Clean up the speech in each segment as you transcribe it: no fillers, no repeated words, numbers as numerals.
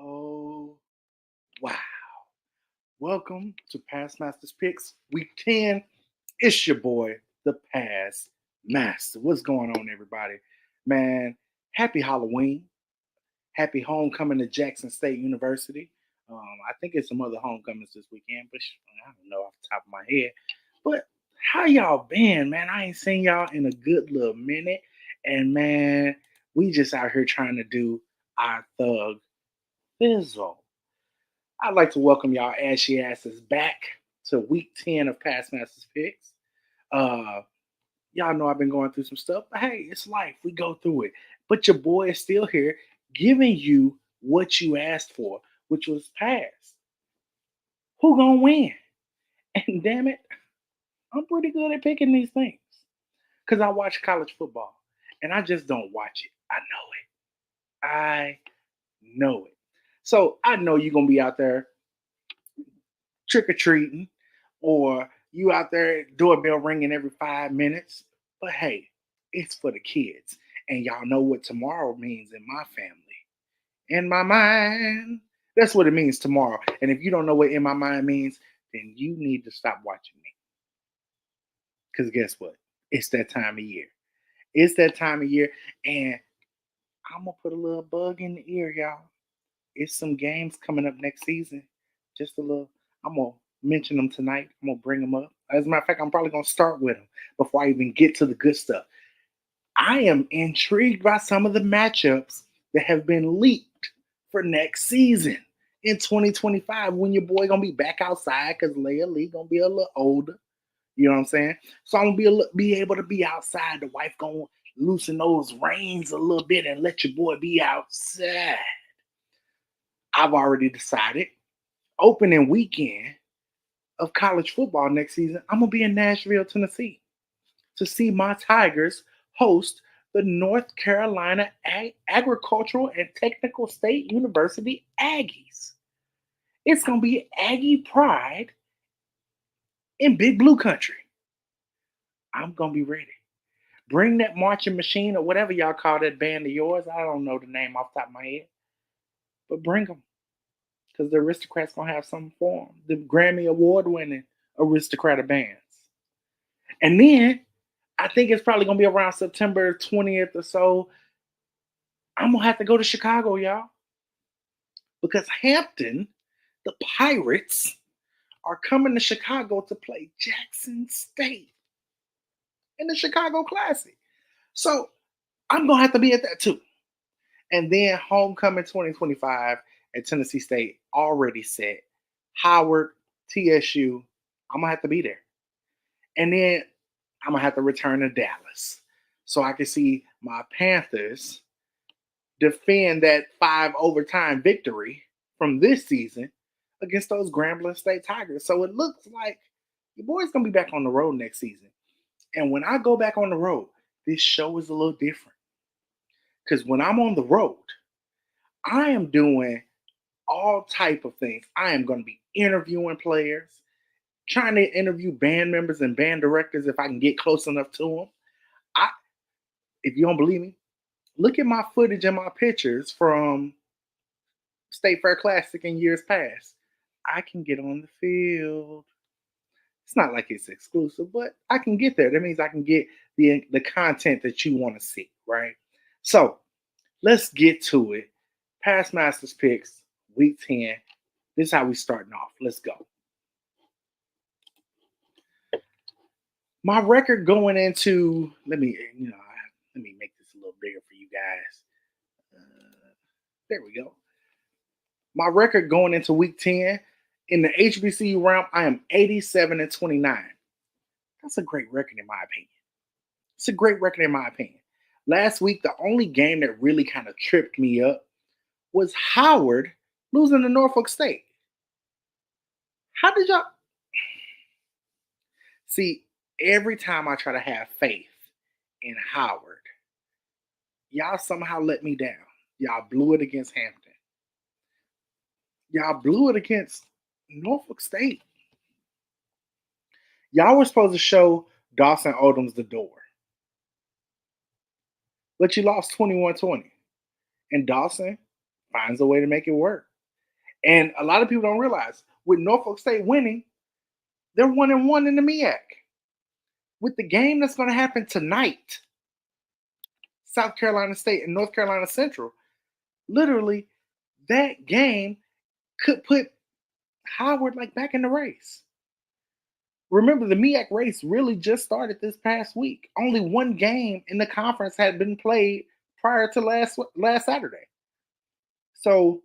Oh, wow. Welcome to Past Masters Picks, Week 10. It's your boy, the Past Master. What's going on, everybody? Man, happy Halloween. Happy homecoming to Jackson State University. I think it's some other homecomings this weekend, but I don't know off the top of my head. But how y'all been, man? I ain't seen y'all in a good little minute. And man, we just out here trying to do our thug fizzle. I'd like to welcome y'all ashy asses back to week 10 of Past Masters Picks. Uh, y'all know I've been going through some stuff, but hey, it's life. We go through it. But your boy is still here giving you what you asked for, which was pass. Who gonna win? And damn it, I'm pretty good at picking these things. Because I watch college football and I just don't watch it. I know it. I know it. So I know you're gonna be out there trick or treating, or you out there doorbell ringing every 5 minutes. But hey, it's for the kids, and y'all know what tomorrow means in my family. In my mind, that's what it means tomorrow. And if you don't know what in my mind means, then you need to stop watching me. Because guess what? It's that time of year. It's that time of year, and I'm gonna put a little bug in the ear, y'all. It's some games coming up next season. Just a little. I'm gonna mention them tonight. I'm gonna bring them up. As a matter of fact, I'm probably going to start with them before I even get to the good stuff. I am intrigued by some of the matchups that have been leaked for next season in 2025 when your boy going to be back outside because Leia Lee going to be a little older. You know what I'm saying? So I'm gonna be able to be outside. The wife gonna loosen those reins a little bit and let your boy be outside. I've already decided. Opening weekend of college football next season, I'm gonna be in Nashville, Tennessee, to see my Tigers host the North Carolina Agricultural and Technical State University Aggies. It's gonna be Aggie Pride in Big Blue Country. I'm gonna be ready. Bring that marching machine or whatever y'all call that band of yours. I don't know the name off the top of my head, but bring them because the Aristocrats gonna have something for them. The Grammy Award-winning Aristocrat of bands, and then I think it's probably gonna be around September 20th or so. I'm gonna have to go to Chicago, y'all, because Hampton, the Pirates, are coming to Chicago to play Jackson State in the Chicago Classic. So I'm gonna have to be at that too. And then homecoming 2025 at Tennessee State already set. Howard, TSU, I'm gonna have to be there. And then I'm gonna have to return to Dallas so I can see my Panthers defend that 5 overtime victory from this season against those Grambling State Tigers. So it looks like your boy's gonna be back on the road next season. And when I go back on the road, this show is a little different. Because when I'm on the road, I am doing all type of things. I am going to be interviewing players, trying to interview band members and band directors if I can get close enough to them. If you don't believe me, look at my footage and my pictures from State Fair Classic in years past. I can get on the field. It's not like it's exclusive, but I can get there. That means I can get the content that you want to see, right? So let's get to it. Past Masters Picks, Week 10. This is how we starting off. Let's go. My record going into let me make this a little bigger for you guys. There we go. My record going into Week 10 in the HBCU realm, I am 87-29. That's a great record in my opinion. It's a great record in my opinion. Last week, the only game that really kind of tripped me up was Howard losing to Norfolk State. How did y'all see? Every time I try to have faith in Howard, y'all somehow let me down. Y'all blew it against Hampton. Y'all blew it against Norfolk State. Y'all were supposed to show Dawson Odoms the door. But you lost 21-20. And Dawson finds a way to make it work. And a lot of people don't realize with Norfolk State winning, they're 1-1 in the MEAC. With the game that's going to happen tonight, South Carolina State and North Carolina Central, literally that game could put Howard like back in the race. Remember, the MEAC race really just started this past week. Only one game in the conference had been played prior to last Saturday. So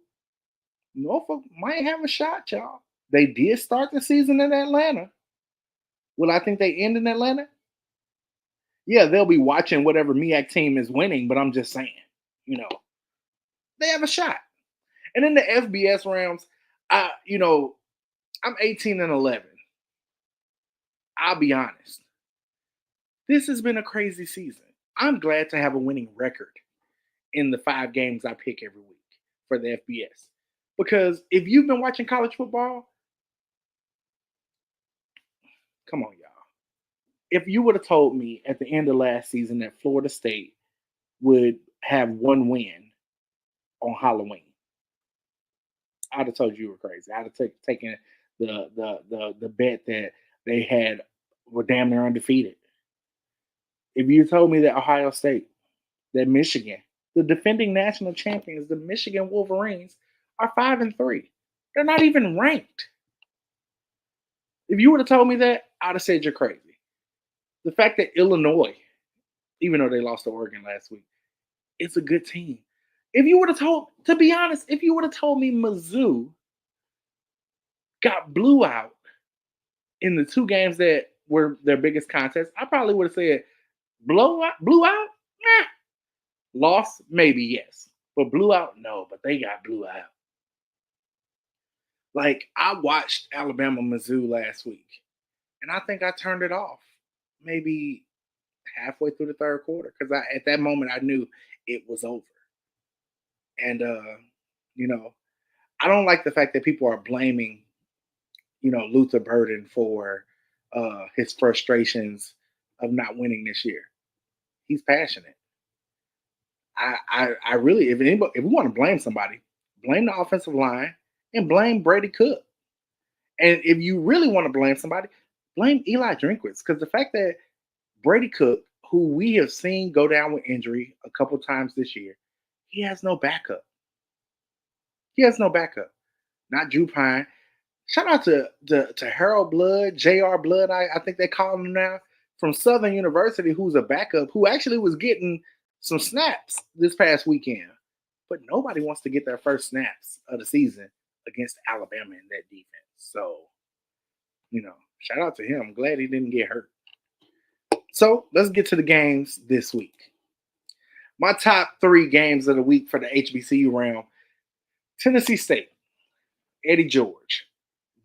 Norfolk might have a shot, y'all. They did start the season in Atlanta. Will I think they end in Atlanta? Yeah, they'll be watching whatever MEAC team is winning, but I'm just saying, they have a shot. And in the FBS rounds, I'm 18-11. I'll be honest. This has been a crazy season. I'm glad to have a winning record in the 5 games I pick every week for the FBS. Because if you've been watching college football, come on, y'all. If you would have told me at the end of last season that Florida State would have 1 win on Halloween, I'd have told you were crazy. I'd have taken the bet that they were damn near undefeated. If you told me that Ohio State, that Michigan, the defending national champions, the Michigan Wolverines, are 5-3, they're not even ranked. If you would have told me that, I'd have said you're crazy. The fact that Illinois, even though they lost to Oregon last week, it's a good team. If you would have told, to be honest, if you would have told me Mizzou got blew out in the two games that were their biggest contests, I probably would have said blew out, nah. Lost, maybe yes, but blew out, no. But they got blew out. Like I watched Alabama Mizzou last week, and I think I turned it off maybe halfway through the third quarter because I at that moment I knew it was over. And you know, I don't like the fact that people are blaming, Luther Burden for his frustrations of not winning this year. He's passionate. I really, if we want to blame somebody, blame the offensive line and blame Brady Cook. And if you really want to blame somebody, blame Eli Drinkwitz because the fact that Brady Cook, who we have seen go down with injury a couple times this year, he has no backup. He has no backup. Not Drew Pine. Shout out to Harold Blood, J.R. Blood, I think they call him now, from Southern University, who's a backup, who actually was getting some snaps this past weekend. But nobody wants to get their first snaps of the season against Alabama in that defense. So, shout out to him. I'm glad he didn't get hurt. So let's get to the games this week. My top 3 games of the week for the HBCU round. Tennessee State, Eddie George.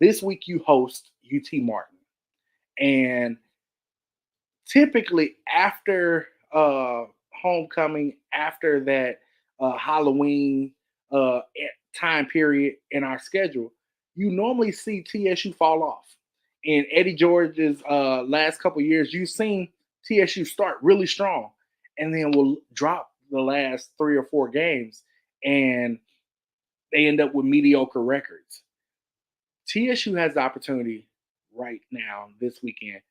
This week you host UT Martin. And typically after homecoming, after that Halloween time period in our schedule, you normally see TSU fall off. In Eddie George's last couple years, you've seen TSU start really strong and then will drop the last 3 or 4 games and they end up with mediocre records. TSU has the opportunity right now this weekend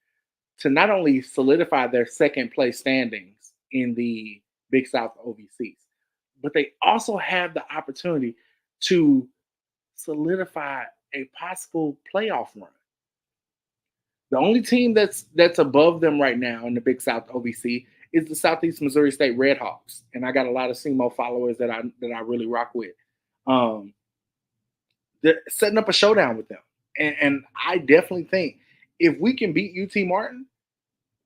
to not only solidify their second place standings in the Big South OVCs, but they also have the opportunity to solidify a possible playoff run. The only team that's above them right now in the Big South OVC is the Southeast Missouri State Redhawks, and I got a lot of SEMO followers that I really rock with. They're setting up a showdown with them, and I definitely think if we can beat UT Martin,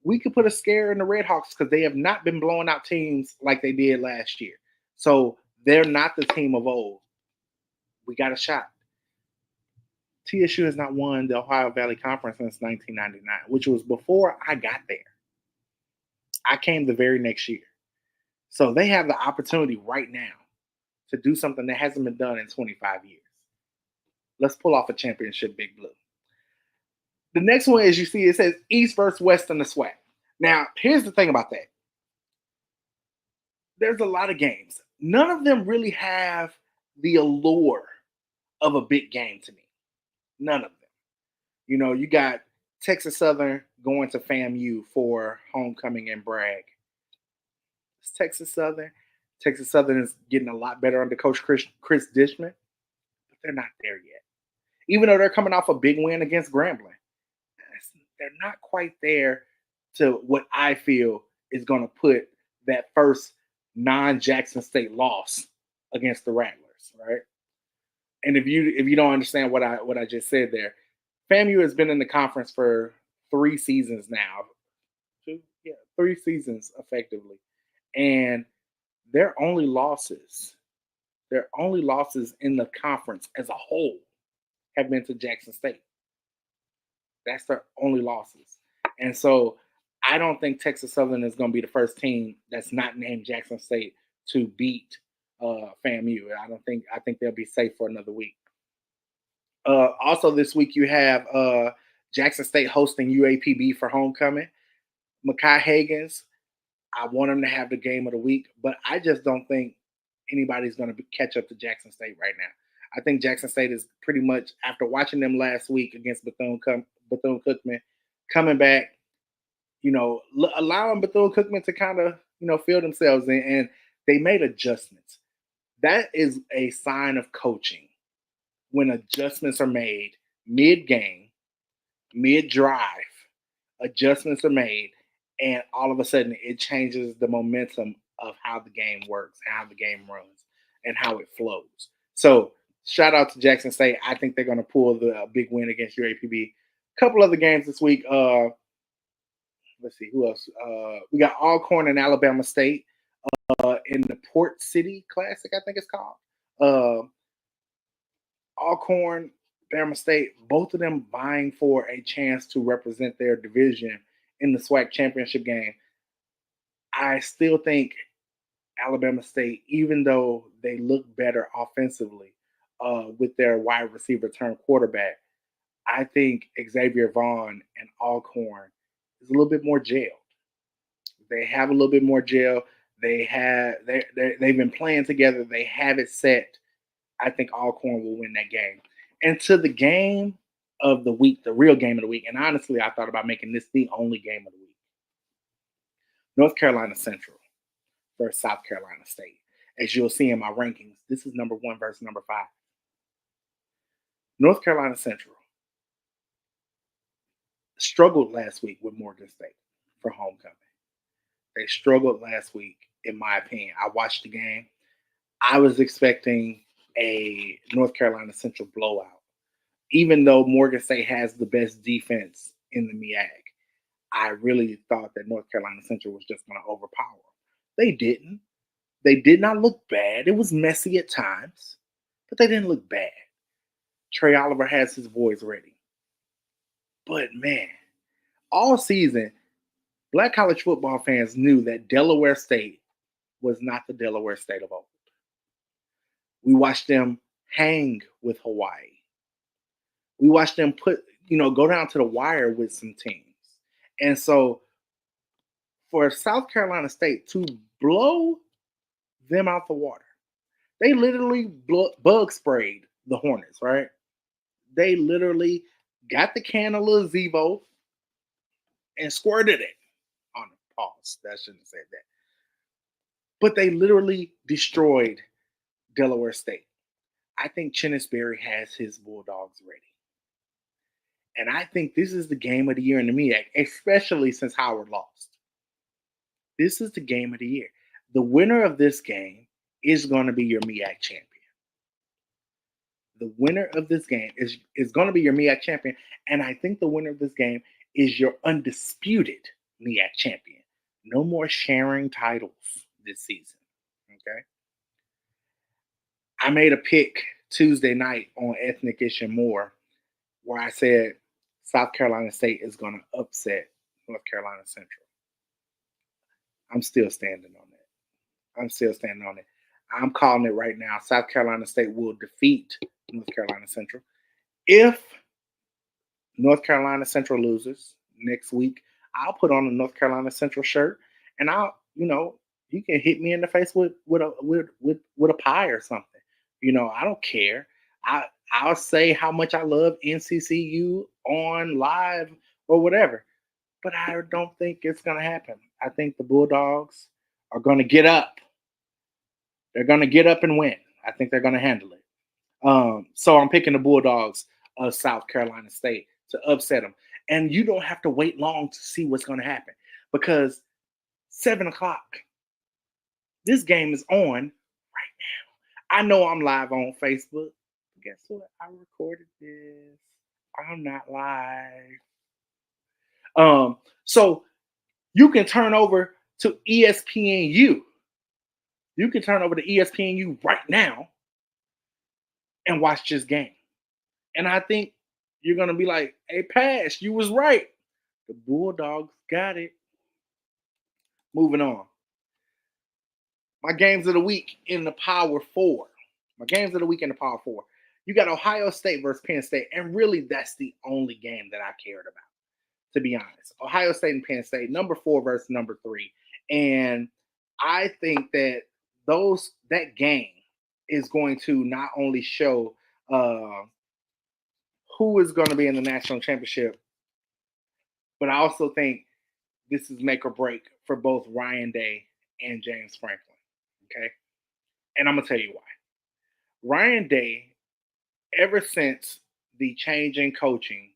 we could put a scare in the Redhawks because they have not been blowing out teams like they did last year. So they're not the team of old. We got a shot. TSU has not won the Ohio Valley Conference since 1999, which was before I got there. I came the very next year. So they have the opportunity right now to do something that hasn't been done in 25 years. Let's pull off a championship, Big Blue. The next one, as you see, it says East versus West in the SWAC. Now, here's the thing about that. There's a lot of games. None of them really have the allure of a big game to me. None of them. You got Texas Southern going to FAMU for homecoming and brag. It's Texas Southern. Texas Southern is getting a lot better under Coach Chris Dishman, but they're not there yet. Even though they're coming off a big win against Grambling, they're not quite there to what I feel is going to put that first non-Jackson State loss against the Rattlers, right? And if you don't understand what I just said there, FAMU has been in the conference for 3 seasons now. 3 seasons effectively. And their only losses in the conference as a whole have been to Jackson State. That's their only losses. And so I don't think Texas Southern is going to be the first team that's not named Jackson State to beat FAMU. I think they'll be safe for another week. Also this week you have Jackson State hosting UAPB for homecoming. Makai Hagans, I want him to have the game of the week, but I just don't think anybody's going to catch up to Jackson State right now. I think Jackson State is pretty much, after watching them last week against Bethune-Cookman, coming back, allowing Bethune-Cookman to kind of, feel themselves in, and they made adjustments. That is a sign of coaching when adjustments are made mid-game mid-drive, adjustments are made, and all of a sudden it changes the momentum of how the game works, how the game runs, and how it flows. So shout out to Jackson State. I think they're going to pull the big win against UAPB. Couple other games this week. Let's see who else. We got Alcorn and Alabama State in the Port City Classic, I think it's called. Uh, Alcorn, Bama State, both of them vying for a chance to represent their division in the SWAC championship game. I still think Alabama State, even though they look better offensively with their wide receiver turned quarterback, I think Xavier Vaughn and Alcorn is a little bit more jailed. They have a little bit more jail. They've been playing together. They have it set. I think Alcorn will win that game. And to the game of the week, the real game of the week, and honestly, I thought about making this the only game of the week. North Carolina Central versus South Carolina State. As you'll see in my rankings, this is number 1 versus number 5. North Carolina Central struggled last week with Morgan State for homecoming. They struggled last week, in my opinion. I watched the game. I was expecting a North Carolina Central blowout. Even though Morgan State has the best defense in the MEAC, I really thought that North Carolina Central was just going to overpower them. They didn't. They did not look bad. It was messy at times, but they didn't look bad. Trey Oliver has his boys ready. But man, all season, Black college football fans knew that Delaware State was not the Delaware State of old. We watched them hang with Hawaii. We watched them go down to the wire with some teams. And so for South Carolina State to blow them out the water, they literally bug sprayed the Hornets, right? They literally got the can of Lil Zevo and squirted it on the pause. That shouldn't have said that. But they literally destroyed Delaware State. I think Chennis Berry has his Bulldogs ready. And I think this is the game of the year in the MEAC, especially since Howard lost. This is the game of the year. The winner of this game is going to be your MEAC champion. The winner of this game is going to be your MEAC champion. And I think the winner of this game is your undisputed MEAC champion. No more sharing titles this season. Okay. I made a pick Tuesday night on Ethnic Ish and More where I said South Carolina State is going to upset North Carolina Central. I'm still standing on that. I'm calling it right now. South Carolina State will defeat North Carolina Central. If North Carolina Central loses next week, I'll put on a North Carolina Central shirt, and you can hit me in the face with a pie or something. I don't care. I'll say how much I love NCCU on live or whatever, but I don't think it's going to happen. I think the Bulldogs are going to get up. They're going to get up and win. I think they're going to handle it. So I'm picking the Bulldogs of South Carolina State to upset them. And you don't have to wait long to see what's going to happen because 7 o'clock, this game is on right now. I know I'm live on Facebook. Guess what? I recorded this. I'm not live. So you can turn over to ESPNU. You can turn over to ESPNU right now and watch this game. And I think you're going to be like, hey, Pass, you was right. The Bulldogs got it. Moving on. My games of the week in the Power 4. You got Ohio State versus Penn State. And really, that's the only game that I cared about, to be honest. Ohio State and Penn State, number 4 versus number 3. And I think that that game is going to not only show who is going to be in the national championship, but I also think this is make or break for both Ryan Day and James Franklin. Okay? And I'm going to tell you why. Ryan Day, ever since the change in coaching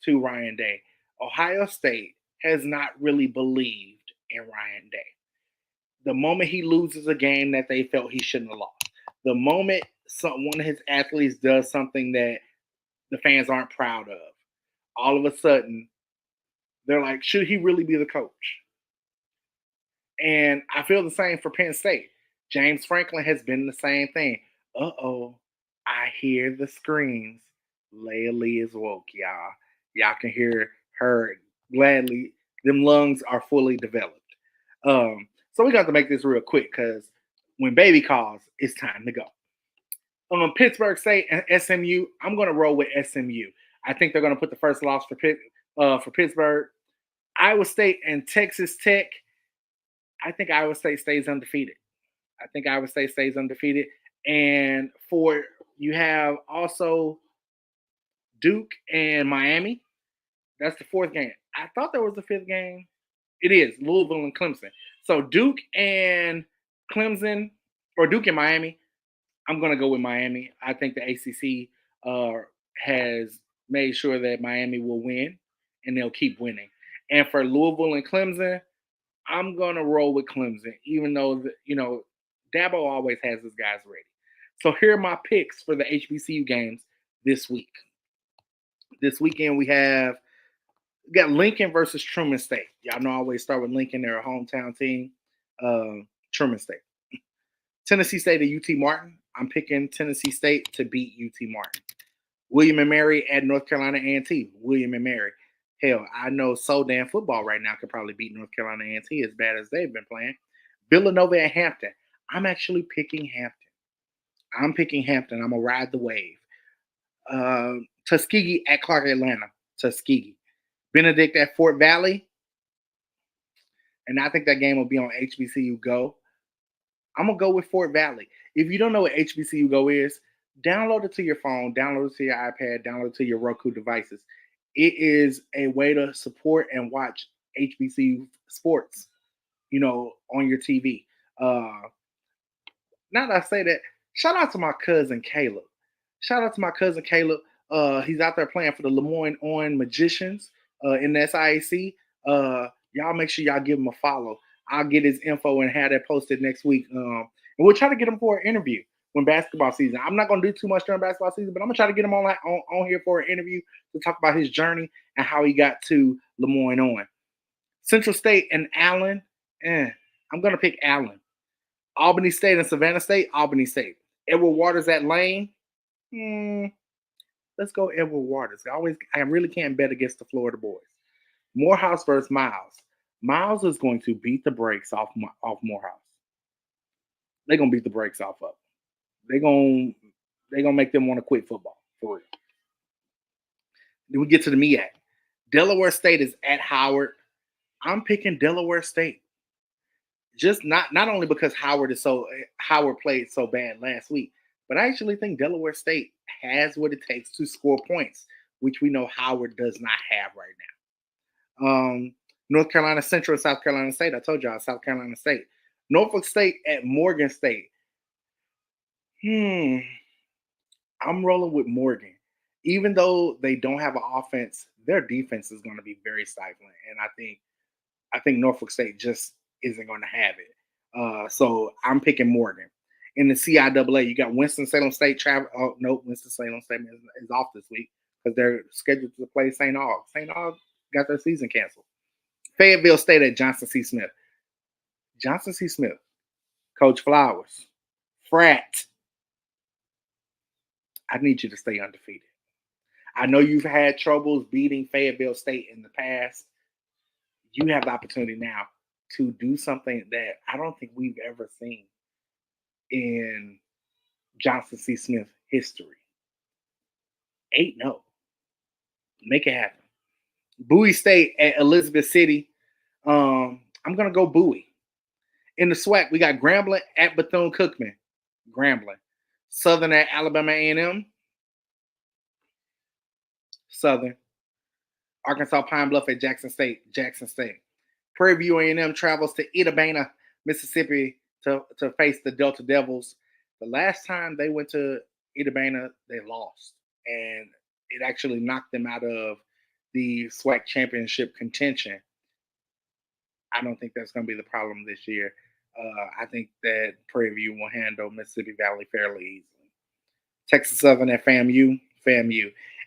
to Ryan Day. Ohio State has not really believed in Ryan Day. The moment he loses a game that they felt he shouldn't have lost, the moment one of his athletes does something that the fans aren't proud of, all of a sudden they're like, should he really be the coach? And I feel the same for Penn State. James Franklin has been the same thing. I hear the screams. Leia Lee is woke, y'all. Y'all can hear her gladly. Them lungs are fully developed. So we got to make this real quick because when baby calls, it's time to go. Pittsburgh State and SMU, I'm going to roll with SMU. I think they're going to put the first loss for Pittsburgh. Iowa State and Texas Tech, I think Iowa State stays undefeated. And you have also Duke and Miami. That's the fourth game. I thought there was the fifth game. It is Louisville and Clemson. So Duke and Clemson, or Duke and Miami, I'm going to go with Miami. I think the ACC has made sure that Miami will win, and they'll keep winning. And for Louisville and Clemson, I'm going to roll with Clemson, even though, Dabo always has his guys ready. So here are my picks for the HBCU games this week. This weekend we got Lincoln versus Truman State. Y'all know I always start with Lincoln. They're a hometown team. Truman State. Tennessee State and UT Martin. I'm picking Tennessee State to beat UT Martin. William and Mary at North Carolina A&T. William and Mary. Hell, I know So Dan football right now could probably beat North Carolina A&T as bad as they've been playing. Villanova and Hampton. I'm actually picking Hampton. I'm going to ride the wave. Tuskegee at Clark Atlanta. Tuskegee. Benedict at Fort Valley. And I think that game will be on HBCU Go. I'm going to go with Fort Valley. If you don't know what HBCU Go is, download it to your phone, download it to your iPad, download it to your Roku devices. It is a way to support and watch HBCU sports, on your TV. Now that I say that, shout out to my cousin Caleb. He's out there playing for the Lemoyne On Magicians in the SIAC. Y'all make sure y'all give him a follow. I'll get his info and have that posted next week. And we'll try to get him for an interview when basketball season. I'm not going to do too much during basketball season, but I'm going to try to get him on here for an interview to talk about his journey and how he got to Lemoyne On. Central State and Allen. I'm going to pick Allen. Albany State and Savannah State. Albany State. Edward Waters at Lane. Let's go Edward Waters. I really can't bet against the Florida boys. Morehouse versus Miles. Miles is going to beat the brakes off Morehouse. They're going to beat the brakes off of them. They're going to make them want to quit football, for real. Then we get to the MEAC. Delaware State is at Howard. I'm picking Delaware State. Just not only because Howard played so bad last week, but I actually think Delaware State has what it takes to score points, which we know Howard does not have right now. North Carolina Central and South Carolina State. I told y'all South Carolina State. Norfolk State at Morgan State. I'm rolling with Morgan. Even though they don't have an offense, their defense is going to be very stifling. And I think Norfolk State just isn't going to have it. So I'm picking Morgan. In the CIAA, you got Winston-Salem State travel. Oh, no, Winston-Salem State is off this week because they're scheduled to play St. Aug. St. Aug got their season canceled. Fayetteville State at Johnson C. Smith. Johnson C. Smith. Coach Flowers. Frat. I need you to stay undefeated. I know you've had troubles beating Fayetteville State in the past. You have the opportunity now to do something that I don't think we've ever seen in Johnson C. Smith history. 8-0. Make it happen. Bowie State at Elizabeth City. I'm going to go Bowie. In the SWAC, we got Grambling at Bethune-Cookman. Grambling. Southern at Alabama A&M. Southern. Arkansas Pine Bluff at Jackson State. Jackson State. Prairie View A&M travels to Itta Bena, Mississippi to face the Delta Devils. The last time they went to Itta Bena, they lost. And it actually knocked them out of the SWAC championship contention. I don't think that's going to be the problem this year. I think that Prairie View will handle Mississippi Valley fairly easily. Texas Southern at FAMU.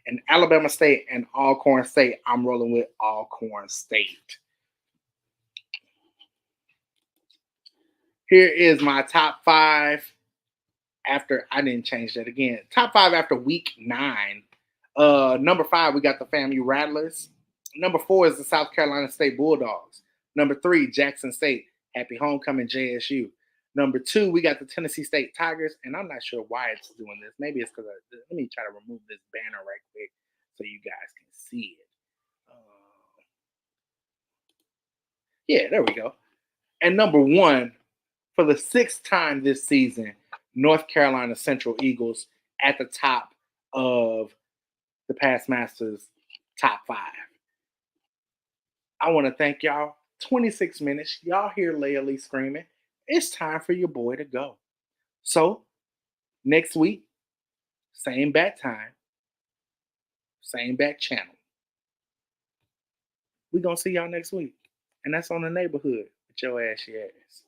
And Alabama State and Alcorn State, I'm rolling with Alcorn State. Here is my top 5 after, I didn't change that again. Top 5 after week 9. Number 5, we got the FAMU Rattlers. Number 4 is the South Carolina State Bulldogs. Number 3, Jackson State. Happy homecoming, JSU. Number 2, we got the Tennessee State Tigers, and I'm not sure why it's doing this. Maybe it's because let me try to remove this banner right quick so you guys can see it. Yeah, there we go. And number 1, for the 6th time this season, North Carolina Central Eagles at the top of the Past Masters top 5. I want to thank y'all. 26 minutes. Y'all hear Leah Lee screaming. It's time for your boy to go. So, next week, same bat time, same bat channel. We're going to see y'all next week. And that's on the neighborhood with your ashy ass.